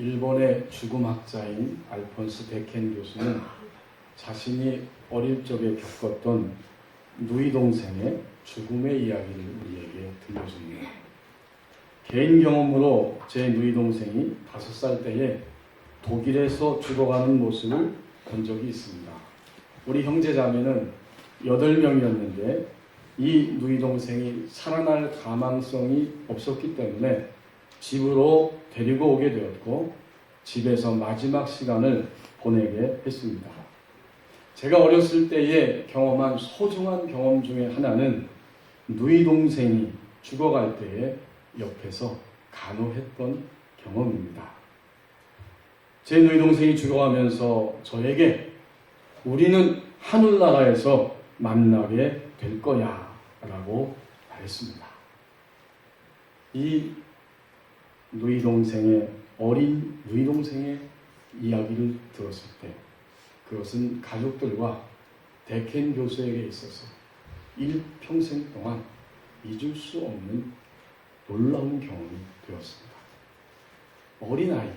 일본의 죽음학자인 알폰스 데켄 교수는 자신이 어릴 적에 겪었던 누이 동생의 죽음의 이야기를 우리에게 들려줍니다. 개인 경험으로 제 누이 동생이 5살 때에 독일에서 죽어가는 모습을 본 적이 있습니다. 우리 형제자매는 8명이었는데 이 누이 동생이 살아날 가망성이 없었기 때문에 집으로 데리고 오게 되었고 집에서 마지막 시간을 보내게 했습니다. 제가 어렸을 때에 경험한 소중한 경험 중에 하나는 누이 동생이 죽어갈 때에 옆에서 간호했던 경험입니다. 제 누이 동생이 죽어가면서 저에게 우리는 하늘나라에서 만나게 될 거야 라고 말했습니다. 이 어린 누이 동생의 이야기를 들었을 때 그것은 가족들과 데켄 교수에게 있어서 일평생 동안 잊을 수 없는 놀라운 경험이 되었습니다. 어린아이,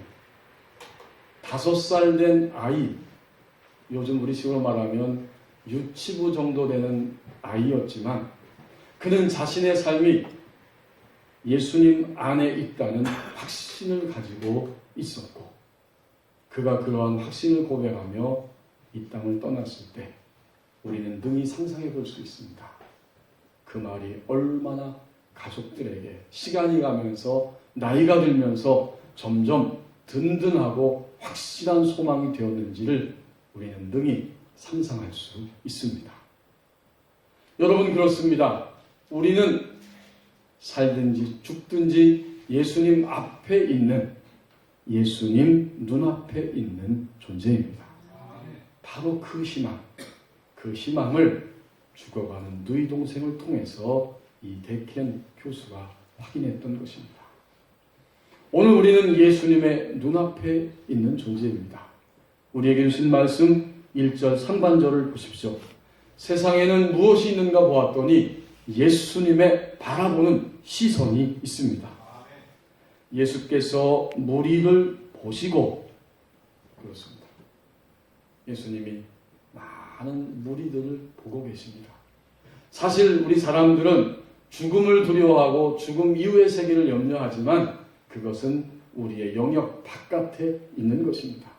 5살 된 아이, 요즘 우리식으로 말하면 유치부 정도 되는 아이였지만 그는 자신의 삶이 예수님 안에 있다는 확신을 가지고 있었고 그가 그러한 확신을 고백하며 이 땅을 떠났을 때 우리는 능히 상상해 볼 수 있습니다. 그 말이 얼마나 가족들에게 시간이 가면서 나이가 들면서 점점 든든하고 확실한 소망이 되었는지를 우리는 능히 상상할 수 있습니다. 여러분 그렇습니다. 우리는 살든지 죽든지 예수님 앞에 있는 예수님 눈앞에 있는 존재입니다. 바로 그 희망을 죽어가는 누이 동생을 통해서 이 데켄 교수가 확인했던 것입니다. 오늘 우리는 예수님의 눈앞에 있는 존재입니다. 우리에게 주신 말씀 1절 상반절을 보십시오. 세상에는 무엇이 있는가 보았더니 예수님의 바라보는 시선이 있습니다. 예수께서 무리를 보시고 그렇습니다. 예수님이 많은 무리들을 보고 계십니다. 사실 우리 사람들은 죽음을 두려워하고 죽음 이후의 세계를 염려하지만 그것은 우리의 영역 바깥에 있는 것입니다.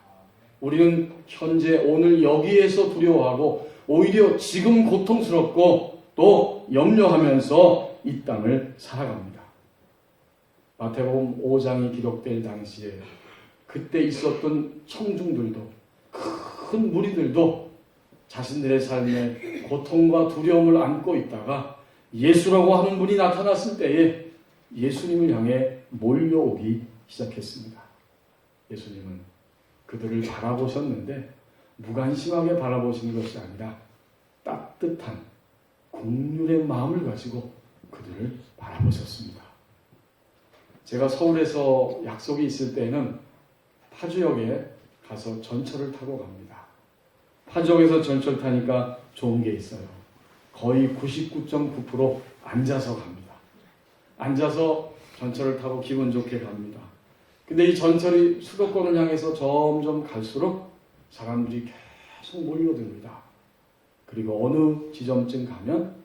우리는 현재 오늘 여기에서 두려워하고 오히려 지금 고통스럽고 또 염려하면서 이 땅을 살아갑니다. 마태복음 5장이 기록될 당시에 그때 있었던 청중들도 큰 무리들도 자신들의 삶에 고통과 두려움을 안고 있다가 예수라고 하는 분이 나타났을 때에 예수님을 향해 몰려오기 시작했습니다. 예수님은 그들을 바라보셨는데 무관심하게 바라보시는 것이 아니라 따뜻한 긍휼의 마음을 가지고 그들을 바라보셨습니다. 제가 서울에서 약속이 있을 때는 파주역에 가서 전철을 타고 갑니다. 파주역에서 전철 타니까 좋은 게 있어요. 거의 99.9% 앉아서 갑니다. 앉아서 전철을 타고 기분 좋게 갑니다. 근데 이 전철이 수도권을 향해서 점점 갈수록 사람들이 계속 몰려듭니다. 그리고 어느 지점쯤 가면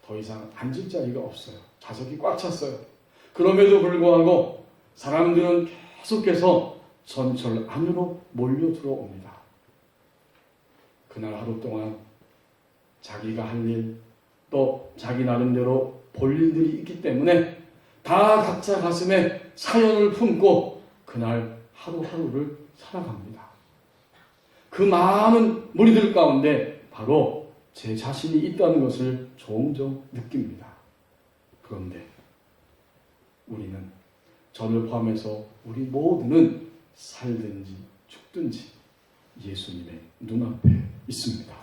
더 이상 앉을 자리가 없어요. 좌석이 꽉 찼어요. 그럼에도 불구하고 사람들은 계속해서 전철 안으로 몰려 들어옵니다. 그날 하루 동안 자기가 할 일, 또 자기 나름대로 볼 일들이 있기 때문에 다 각자 가슴에 사연을 품고 그날 하루하루를 살아갑니다. 그 많은 무리들 가운데 바로 제 자신이 있다는 것을 종종 느낍니다. 그런데 우리는 저를 포함해서 우리 모두는 살든지 죽든지 예수님의 눈앞에 있습니다.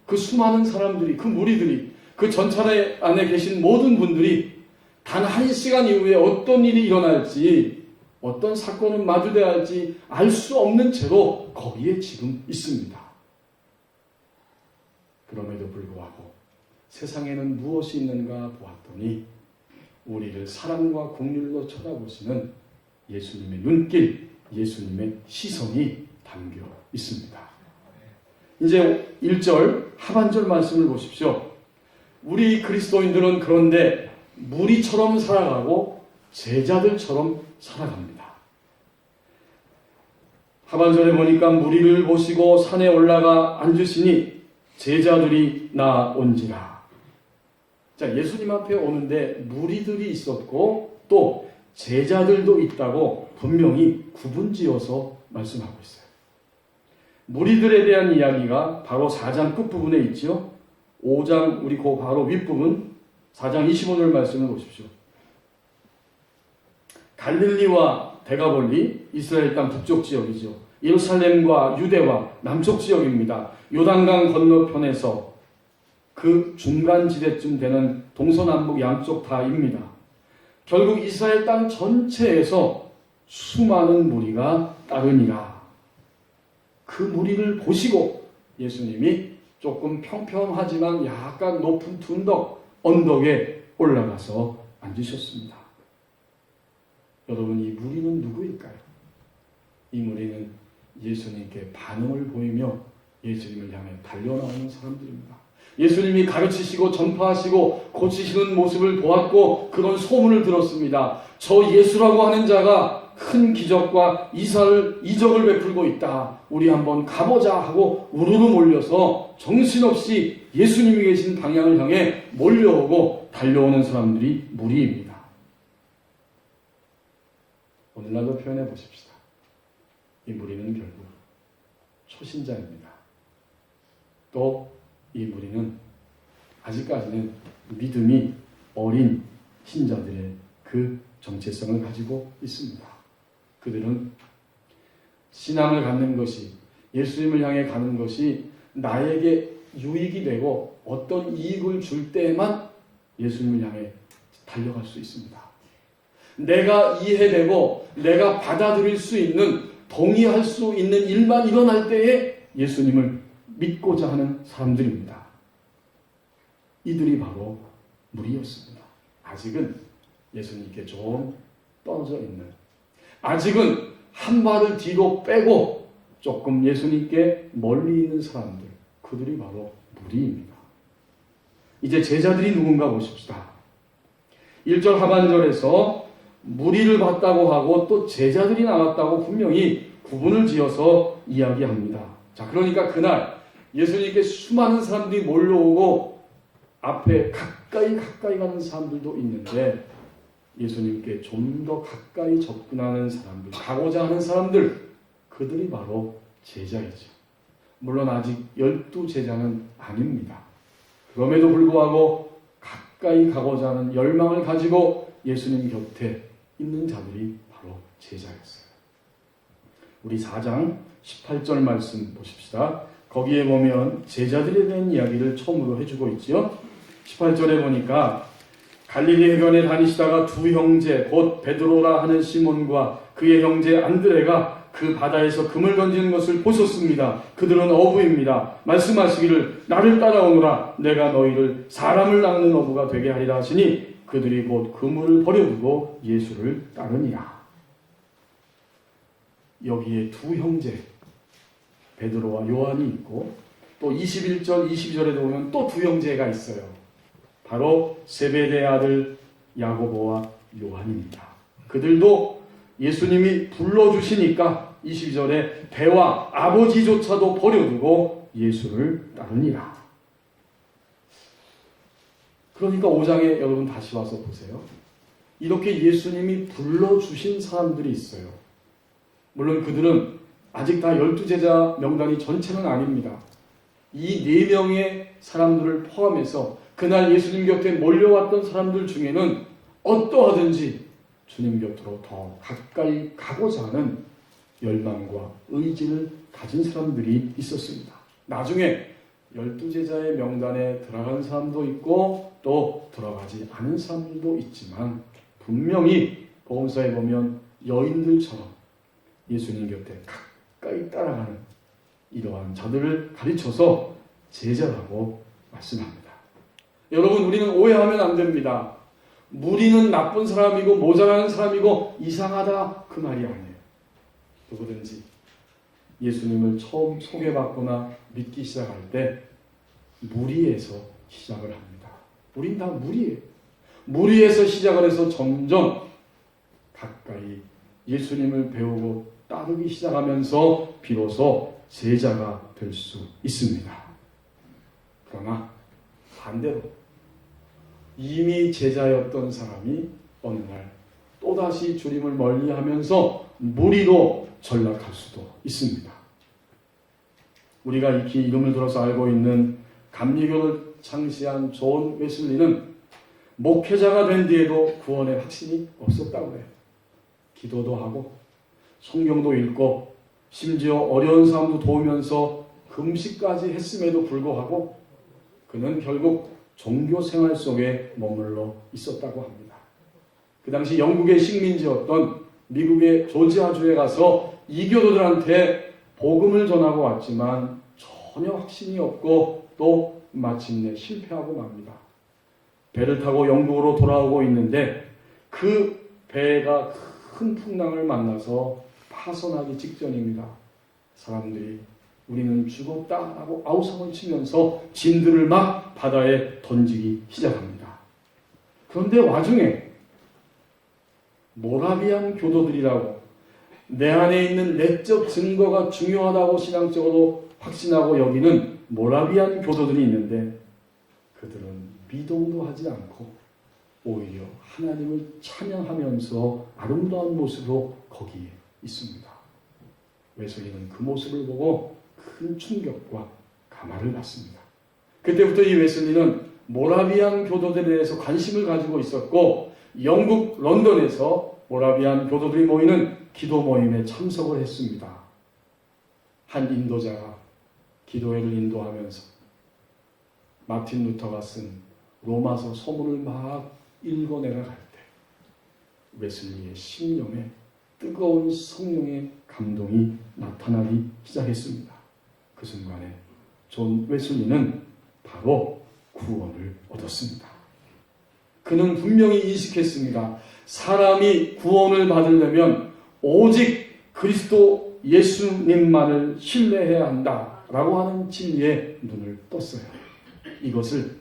그 수많은 사람들이, 그 무리들이, 그 전철 안에 계신 모든 분들이 단 1시간 이후에 어떤 일이 일어날지, 어떤 사건을 마주해야 할지 알 수 없는 채로 거기에 지금 있습니다. 그럼에도 불구하고 세상에는 무엇이 있는가 보았더니 우리를 사랑과 긍휼로 쳐다보시는 예수님의 눈길, 예수님의 시선이 담겨 있습니다. 이제 1절 하반절 말씀을 보십시오. 우리 그리스도인들은 그런데 무리처럼 살아가고 제자들처럼 살아갑니다. 하반절에 보니까 무리를 보시고 산에 올라가 앉으시니 제자들이 나온지라. 자, 예수님 앞에 오는데 무리들이 있었고 또 제자들도 있다고 분명히 구분지어서 말씀하고 있어요. 무리들에 대한 이야기가 바로 4장 끝부분에 있죠. 5장 우리 그 바로 윗부분 4장 25절 말씀을 보십시오. 갈릴리와 데가볼리, 이스라엘 땅 북쪽 지역이죠. 예루살렘과 유대와 남쪽 지역입니다. 요단강 건너편에서 그 중간지대쯤 되는 동서남북 양쪽 다입니다. 결국 이스라엘 땅 전체에서 수많은 무리가 따르니라. 그 무리를 보시고 예수님이 조금 평평하지만 약간 높은 둔덕 언덕에 올라가서 앉으셨습니다. 여러분, 이 무리는 누구일까요? 이 무리는 예수님께 반응을 보이며 예수님을 향해 달려나오는 사람들입니다. 예수님이 가르치시고 전파하시고 고치시는 모습을 보았고 그런 소문을 들었습니다. 저 예수라고 하는 자가 큰 기적과 이적을 베풀고 있다. 우리 한번 가보자 하고 우르르 몰려서 정신없이 예수님이 계신 방향을 향해 몰려오고 달려오는 사람들이 무리입니다. 오늘날도 표현해 보십시다. 이 무리는 결국 초신자입니다. 또 이 무리는 아직까지는 믿음이 어린 신자들의 그 정체성을 가지고 있습니다. 그들은 신앙을 갖는 것이, 예수님을 향해 가는 것이 나에게 유익이 되고 어떤 이익을 줄 때에만 예수님을 향해 달려갈 수 있습니다. 내가 이해되고 내가 받아들일 수 있는, 동의할 수 있는 일만 일어날 때에 예수님을 믿고자 하는 사람들입니다. 이들이 바로 무리였습니다. 아직은 예수님께 좀 떨어져 있는, 아직은 한 발을 뒤로 빼고 조금 예수님께 멀리 있는 사람들, 그들이 바로 무리입니다. 이제 제자들이 누군가 보십시다. 1절 하반절에서 무리를 봤다고 하고 또 제자들이 나왔다고 분명히 구분을 지어서 이야기합니다. 자, 그러니까 그날 예수님께 수많은 사람들이 몰려오고 앞에 가까이 가는 사람들도 있는데 예수님께 좀 더 가까이 접근하는 사람들, 가고자 하는 사람들, 그들이 바로 제자이죠. 물론 아직 12제자는 아닙니다. 그럼에도 불구하고 가까이 가고자 하는 열망을 가지고 예수님 곁에 있는 자들이 바로 제자였어요. 우리 4장 18절 말씀 보십시다. 거기에 보면 제자들에 대한 이야기를 처음으로 해주고 있지요. 18절에 보니까 갈릴리 해변에 다니시다가 두 형제 곧 베드로라 하는 시몬과 그의 형제 안드레가 그 바다에서 금을 던지는 것을 보셨습니다. 그들은 어부입니다. 말씀하시기를 나를 따라오너라. 내가 너희를 사람을 낚는 어부가 되게 하리라 하시니 그들이 곧 그물을 버려두고 예수를 따르니라. 여기에 두 형제 베드로와 요한이 있고 또 21절 22절에도 보면 또 두 형제가 있어요. 바로 세베대의 아들 야고보와 요한입니다. 그들도 예수님이 불러주시니까 22절에 배와 아버지조차도 버려두고 예수를 따르니라. 그러니까 5장에 여러분 다시 와서 보세요. 이렇게 예수님이 불러주신 사람들이 있어요. 물론 그들은 아직 다 12제자 명단이 전체는 아닙니다. 이 4명의 사람들을 포함해서 그날 예수님 곁에 몰려왔던 사람들 중에는 어떠하든지 주님 곁으로 더 가까이 가고자 하는 열망과 의지를 가진 사람들이 있었습니다. 나중에 12제자의 명단에 들어간 사람도 있고 또 들어가지 않은 사람들도 있지만 분명히 복음서에 보면 여인들처럼 예수님 곁에 가까이 따라가는 이러한 자들을 가르쳐서 제자라고 말씀합니다. 여러분, 우리는 오해하면 안 됩니다. 무리는 나쁜 사람이고 모자라는 사람이고 이상하다 그 말이 아니에요. 누구든지 예수님을 처음 소개받거나 믿기 시작할 때 무리에서 시작을 합니다. 우린 다 무리예요. 무리에서 시작을 해서 점점 가까이 예수님을 배우고 따르기 시작하면서 비로소 제자가 될 수 있습니다. 그러나 반대로 이미 제자였던 사람이 어느 날 또다시 주님을 멀리하면서 무리로 전락할 수도 있습니다. 우리가 익히 이름을 들어서 알고 있는 감리교를 창시한 존 웨슬리는 목회자가 된 뒤에도 구원의 확신이 없었다고 해요. 기도도 하고 성경도 읽고 심지어 어려운 사람도 도우면서 금식까지 했음에도 불구하고 그는 결국 종교 생활 속에 머물러 있었다고 합니다. 그 당시 영국의 식민지였던 미국의 조지아주에 가서 이교도들한테 복음을 전하고 왔지만 전혀 확신이 없고 또 마침내 실패하고 맙니다. 배를 타고 영국으로 돌아오고 있는데 그 배가 큰 풍랑을 만나서 파손하기 직전입니다. 사람들이 우리는 죽었다라고 아우성을 치면서 진들을 막 바다에 던지기 시작합니다. 그런데 와중에 모라비안 교도들이라고 내 안에 있는 내적 증거가 중요하다고 신앙적으로 확신하고 여기는 모라비안 교도들이 있는데 그들은 미동도 하지 않고 오히려 하나님을 찬양하면서 아름다운 모습으로 거기에 있습니다. 웨슬리는 그 모습을 보고 큰 충격과 감화를 받습니다. 그때부터 이 웨슬리는 모라비안 교도들에 대해서 관심을 가지고 있었고 영국 런던에서 모라비안 교도들이 모이는 기도 모임에 참석을 했습니다. 한 인도자가 기도회를 인도하면서 마틴 루터가 쓴 로마서 서문을 막 읽어내려갈 때 웨슬리의 심령에 뜨거운 성령의 감동이 나타나기 시작했습니다. 그 순간에 존 웨슬리는 바로 구원을 얻었습니다. 그는 분명히 인식했습니다. 사람이 구원을 받으려면 오직 그리스도 예수님만을 신뢰해야 한다라고 하는 진리에 눈을 떴어요. 이것을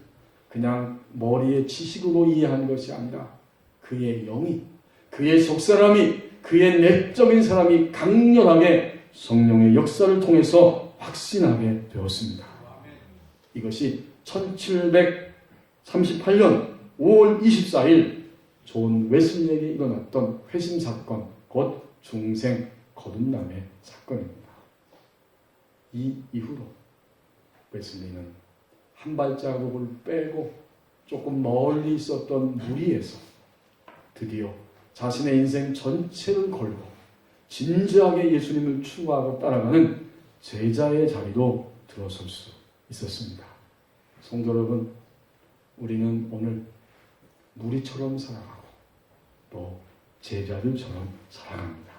그냥 머리의 지식으로 이해한 것이 아니라 그의 영이, 그의 속사람이, 그의 내적인 사람이 강렬하게 성령의 역사를 통해서 확신하게 되었습니다. 이것이 1738년 5월 24일 존 웨슬리에게 일어났던 회심 사건, 곧 중생 거듭남의 사건입니다. 이 이후로 웨슬리는 한 발자국을 빼고 조금 멀리 있었던 무리에서 드디어 자신의 인생 전체를 걸고 진지하게 예수님을 추구하고 따라가는 제자의 자리로 들어설 수 있었습니다. 성도 여러분, 우리는 오늘 무리처럼 살아가고 또 제자들처럼 살아갑니다.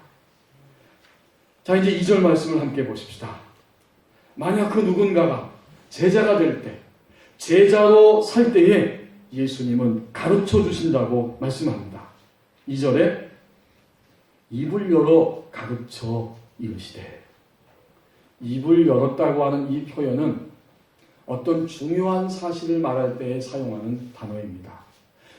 자, 이제 2절 말씀을 함께 보십시다. 만약 그 누군가가 제자가 될 때, 제자로 살 때에 예수님은 가르쳐 주신다고 말씀합니다. 2절에 입을 열어 가르쳐 이르시되, 입을 열었다고 하는 이 표현은 어떤 중요한 사실을 말할 때에 사용하는 단어입니다.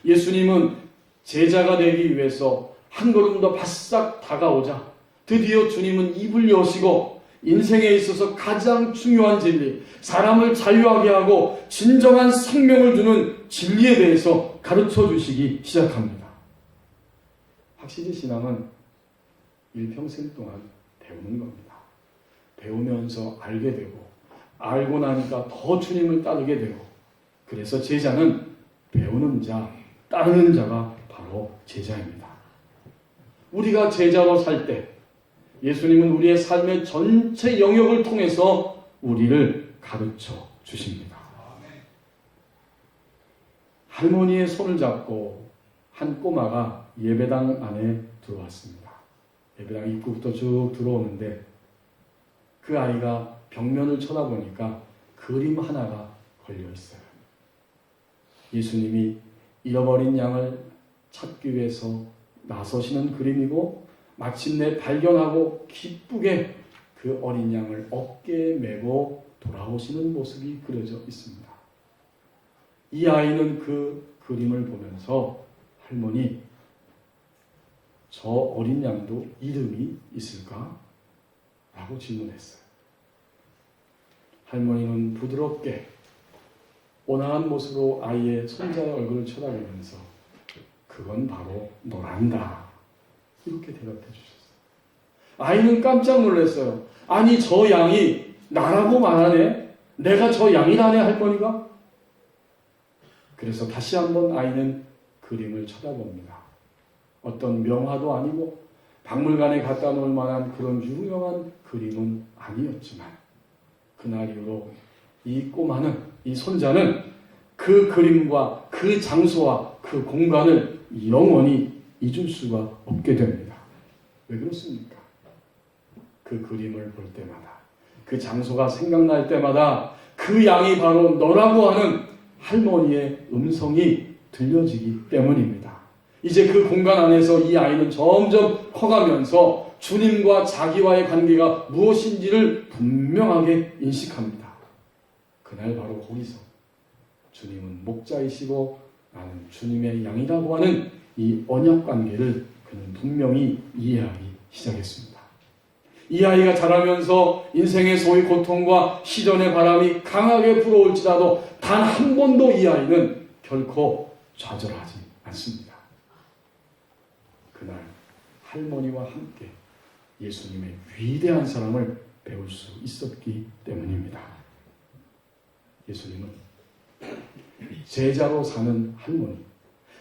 예수님은 제자가 되기 위해서 한 걸음 더 바싹 다가오자 드디어 주님은 입을 여시고 인생에 있어서 가장 중요한 진리, 사람을 자유하게 하고 진정한 생명을 주는 진리에 대해서 가르쳐 주시기 시작합니다. 확실히 신앙은 일평생 동안 배우는 겁니다. 배우면서 알게 되고 알고 나니까 더 주님을 따르게 되고, 그래서 제자는 배우는 자, 따르는 자가 바로 제자입니다. 우리가 제자로 살 때 예수님은 우리의 삶의 전체 영역을 통해서 우리를 가르쳐 주십니다. 할머니의 손을 잡고 한 꼬마가 예배당 안에 들어왔습니다. 예배당 입구부터 쭉 들어오는데 그 아이가 벽면을 쳐다보니까 그림 하나가 걸려 있어요. 예수님이 잃어버린 양을 찾기 위해서 나서시는 그림이고 마침내 발견하고 기쁘게 그 어린 양을 어깨에 메고 돌아오시는 모습이 그려져 있습니다. 이 아이는 그 그림을 보면서 할머니, 저 어린 양도 이름이 있을까? 라고 질문했어요. 할머니는 부드럽게 온화한 모습으로 아이의 손자의 얼굴을 쳐다보면서 그건 바로 너란다. 이렇게 대답해 주셨어요. 아이는 깜짝 놀랐어요. 아니, 저 양이 나라고 말하네? 내가 저 양이라네, 할머니가? 그래서 다시 한번 아이는 그림을 쳐다봅니다. 어떤 명화도 아니고 박물관에 갖다 놓을 만한 그런 유명한 그림은 아니었지만 그날 이후로 이 꼬마는, 이 손자는 그 그림과 그 장소와 그 공간을 영원히 잊을 수가 없게 됩니다. 왜 그렇습니까? 그 그림을 볼 때마다, 그 장소가 생각날 때마다 그 양이 바로 너라고 하는 할머니의 음성이 들려지기 때문입니다. 이제 그 공간 안에서 이 아이는 점점 커가면서 주님과 자기와의 관계가 무엇인지를 분명하게 인식합니다. 그날 바로 거기서 주님은 목자이시고 나는 주님의 양이라고 하는 이 언약 관계를 그는 분명히 이해하기 시작했습니다. 이 아이가 자라면서 인생의 소위 고통과 시련의 바람이 강하게 불어올지라도 단 한 번도 이 아이는 결코 좌절하지 않습니다. 그날 할머니와 함께 예수님의 위대한 사랑을 배울 수 있었기 때문입니다. 예수님은 제자로 사는 할머니,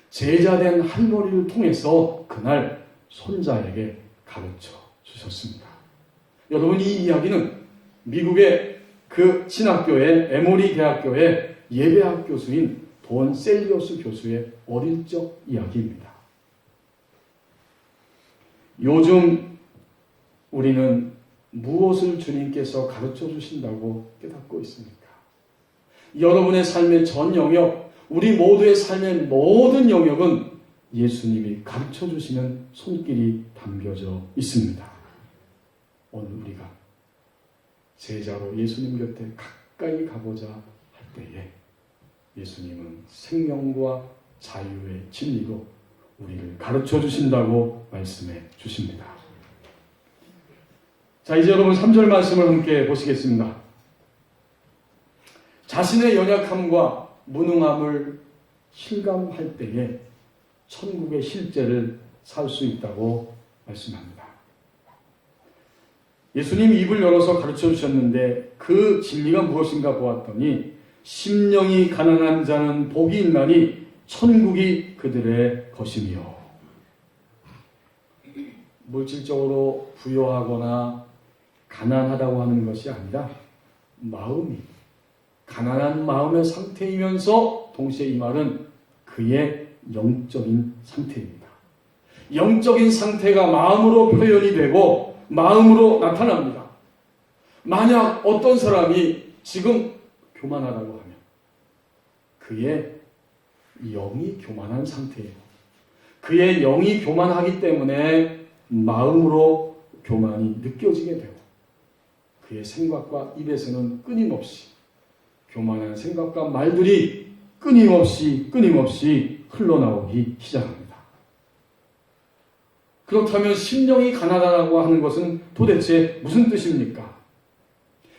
제자된 할머니를 통해서 그날 손자에게 가르쳐 주셨습니다. 여러분, 이 이야기는 미국의 그 신학교의 에모리 대학교의 예배학 교수인 돈 셀리오스 교수의 어릴 적 이야기입니다. 요즘 우리는 무엇을 주님께서 가르쳐 주신다고 깨닫고 있습니까? 여러분의 삶의 전 영역, 우리 모두의 삶의 모든 영역은 예수님이 가르쳐 주시는 손길이 담겨져 있습니다. 오늘 우리가 제자로 예수님 곁에 가까이 가보자 할 때에 예수님은 생명과 자유의 진리로 우리를 가르쳐 주신다고 말씀해 주십니다. 자, 이제 여러분 3절 말씀을 함께 보시겠습니다. 자신의 연약함과 무능함을 실감할 때에 천국의 실제를 살 수 있다고 말씀합니다. 예수님이 입을 열어서 가르쳐 주셨는데 그 진리가 무엇인가 보았더니 심령이 가난한 자는 복이 있나니 천국이 그들의 것이며, 물질적으로 부유하거나 가난하다고 하는 것이 아니라 마음이 가난한 마음의 상태이면서 동시에 이 말은 그의 영적인 상태입니다. 영적인 상태가 마음으로 표현이 되고 마음으로 나타납니다. 만약 어떤 사람이 지금 교만하다고 하면 그의 영이 교만한 상태예요. 그의 영이 교만하기 때문에 마음으로 교만이 느껴지게 되고 그의 생각과 입에서는 끊임없이 교만한 생각과 말들이 끊임없이 흘러나오기 시작합니다. 그렇다면 심령이 가난하다고 하는 것은 도대체 무슨 뜻입니까?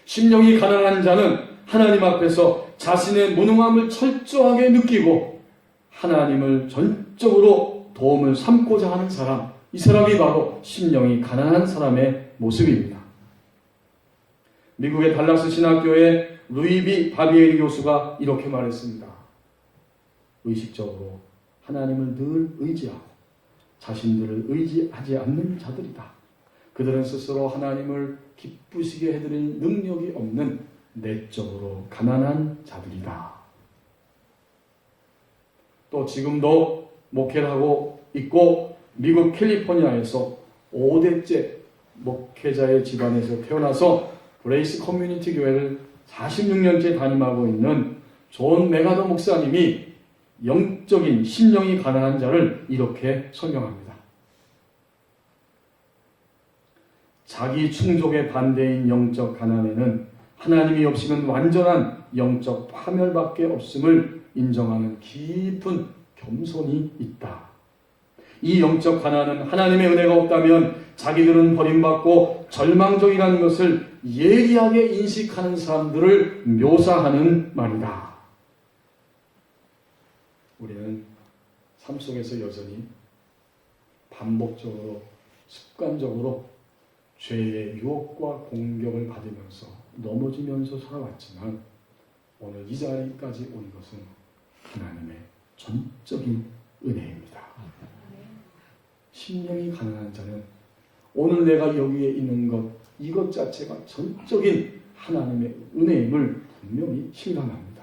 심령이 가난한 자는 하나님 앞에서 자신의 무능함을 철저하게 느끼고 하나님을 전적으로 도움을 삼고자 하는 사람, 이 사람이 바로 심령이 가난한 사람의 모습입니다. 미국의 달라스 신학교의 루이비 바비에리 교수가 이렇게 말했습니다. 의식적으로 하나님을 늘 의지하고 자신들을 의지하지 않는 자들이다. 그들은 스스로 하나님을 기쁘시게 해드릴 능력이 없는 내적으로 가난한 자들이다. 또 지금도 목회를 하고 있고 미국 캘리포니아에서 5대째 목회자의 집안에서 태어나서 그레이스 커뮤니티 교회를 46년째 담임하고 있는 존 메가더 목사님이 영적인 심령이 가난한 자를 이렇게 설명합니다. 자기 충족의 반대인 영적 가난에는 하나님이 없이는 완전한 영적 파멸밖에 없음을 인정하는 깊은 겸손이 있다. 이 영적 가난은 하나님의 은혜가 없다면 자기들은 버림받고 절망적이라는 것을 예리하게 인식하는 사람들을 묘사하는 말이다. 우리는 삶 속에서 여전히 반복적으로 습관적으로 죄의 유혹과 공격을 받으면서 넘어지면서 살아왔지만 오늘 이 자리까지 온 것은 하나님의 전적인 은혜입니다. 심령이 가난한 자는 오늘 내가 여기에 있는 것, 이것 자체가 전적인 하나님의 은혜임을 분명히 실감합니다.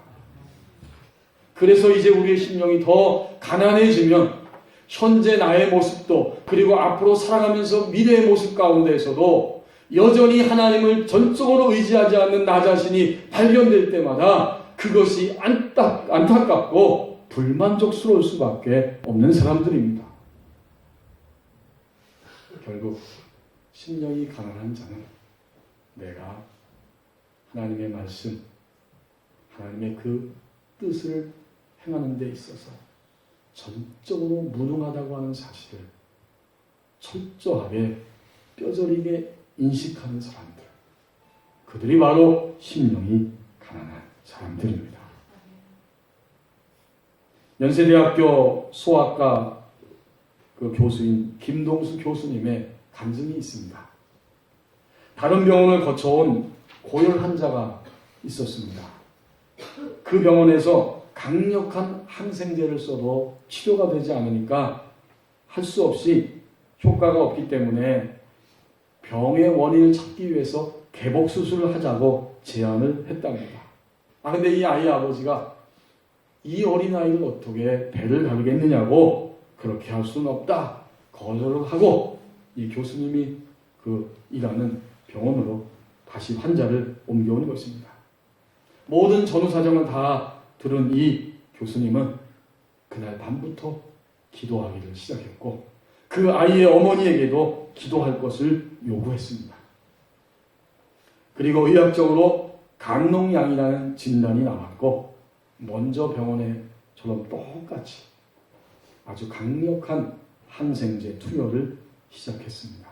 그래서 이제 우리의 심령이 더 가난해지면 현재 나의 모습도 그리고 앞으로 살아가면서 미래의 모습 가운데에서도 여전히 하나님을 전적으로 의지하지 않는 나 자신이 발견될 때마다 그것이 안타깝고 불만족스러울 수밖에 없는 사람들입니다. 결국 심령이 가난한 자는 내가 하나님의 말씀, 하나님의 그 뜻을 행하는 데 있어서 전적으로 무능하다고 하는 사실을 철저하게 뼈저리게 인식하는 사람들, 그들이 바로 심령이 가난한 사람들입니다. 연세대학교 소아과 그 교수인 김동수 교수님의 간증이 있습니다. 다른 병원을 거쳐온 고열 환자가 있었습니다. 그 병원에서 강력한 항생제를 써도 치료가 되지 않으니까 할 수 없이 효과가 없기 때문에 병의 원인을 찾기 위해서 개복 수술을 하자고 제안을 했답니다. 근데 이 아이의 아버지가 이 어린아이를 어떻게 배를 갈겠느냐고 그렇게 할 수는 없다 거절을 하고 이 교수님이 그 일하는 병원으로 다시 환자를 옮겨오는 것입니다. 모든 전후 사정을 다 들은 이 교수님은 그날 밤부터 기도하기를 시작했고 그 아이의 어머니에게도 기도할 것을 요구했습니다. 그리고 의학적으로 강농양이라는 진단이 나왔고 먼저 병원에처럼 똑같이 아주 강력한 항생제 투여를 시작했습니다.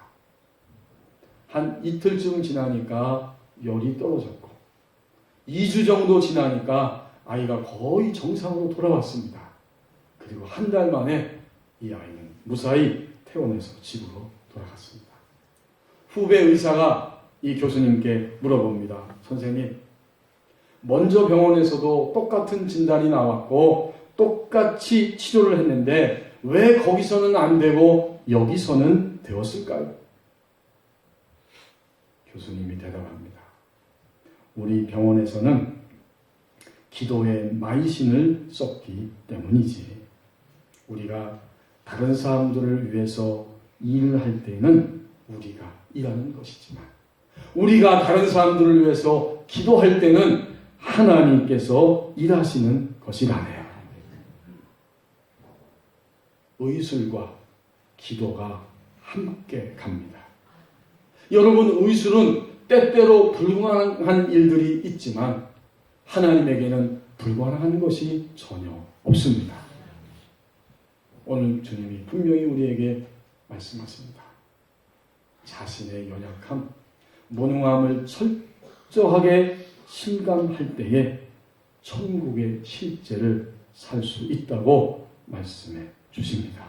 한 이틀쯤 지나니까 열이 떨어졌고 2주 정도 지나니까 아이가 거의 정상으로 돌아왔습니다. 그리고 한 달 만에 이 아이는 무사히 퇴원해서 집으로 돌아갔습니다. 후배 의사가 이 교수님께 물어봅니다. 선생님, 먼저 병원에서도 똑같은 진단이 나왔고 똑같이 치료를 했는데 왜 거기서는 안 되고 여기서는 되었을까요? 교수님이 대답합니다. 우리 병원에서는 기도에 마이신을 썼기 때문이지. 우리가 다른 사람들을 위해서 일을 할 때는 우리가 일하는 것이지만 우리가 다른 사람들을 위해서 기도할 때는 하나님께서 일하시는 것이라네요. 의술과 기도가 함께 갑니다. 여러분, 의술은 때때로 불가능한 일들이 있지만 하나님에게는 불가능한 것이 전혀 없습니다. 오늘 주님이 분명히 우리에게 말씀하십니다. 자신의 연약함, 무능함을 철저하게 실감할 때에 천국의 실제를 살 수 있다고 말씀해 주십니다.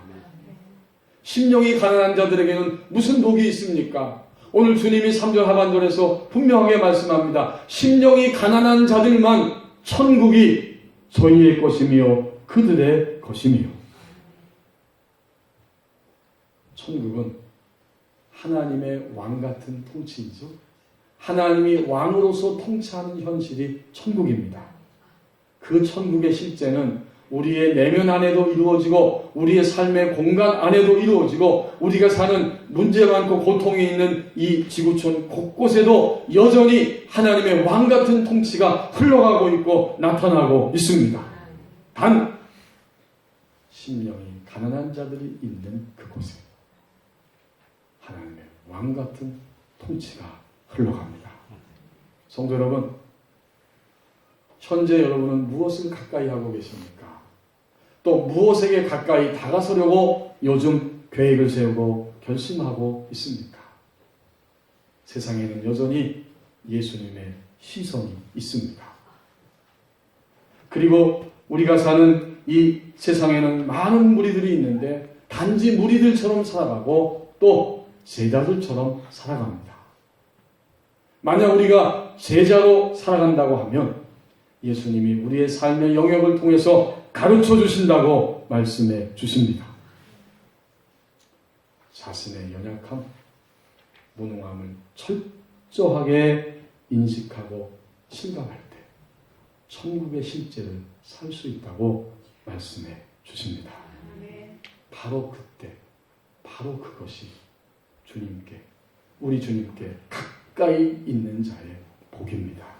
심령이 가난한 자들에게는 무슨 복이 있습니까? 오늘 주님이 3절 하반절에서 분명하게 말씀합니다. 심령이 가난한 자들만 천국이 저희의 것이며 그들의 것이며. 천국은 하나님의 왕 같은 통치이죠. 하나님이 왕으로서 통치하는 현실이 천국입니다. 그 천국의 실제는 우리의 내면 안에도 이루어지고 우리의 삶의 공간 안에도 이루어지고 우리가 사는 문제 많고 고통이 있는 이 지구촌 곳곳에도 여전히 하나님의 왕 같은 통치가 흘러가고 있고 나타나고 있습니다. 단 심령이 가난한 자들이 있는 그곳에 하나님의 왕 같은 통치가 흘러갑니다. 성도 여러분, 현재 여러분은 무엇을 가까이 하고 계십니까? 또 무엇에게 가까이 다가서려고 요즘 계획을 세우고 결심하고 있습니까? 세상에는 여전히 예수님의 시선이 있습니다. 그리고 우리가 사는 이 세상에는 많은 무리들이 있는데 단지 무리들처럼 살아가고 또 제자들처럼 살아갑니다. 만약 우리가 제자로 살아간다고 하면 예수님이 우리의 삶의 영역을 통해서 가르쳐 주신다고 말씀해 주십니다. 자신의 연약함, 무능함을 철저하게 인식하고 실감할 때 천국의 실제를 살 수 있다고 말씀해 주십니다. 바로 그때, 바로 그것이 우리 주님께 가까이 있는 자의 복입니다.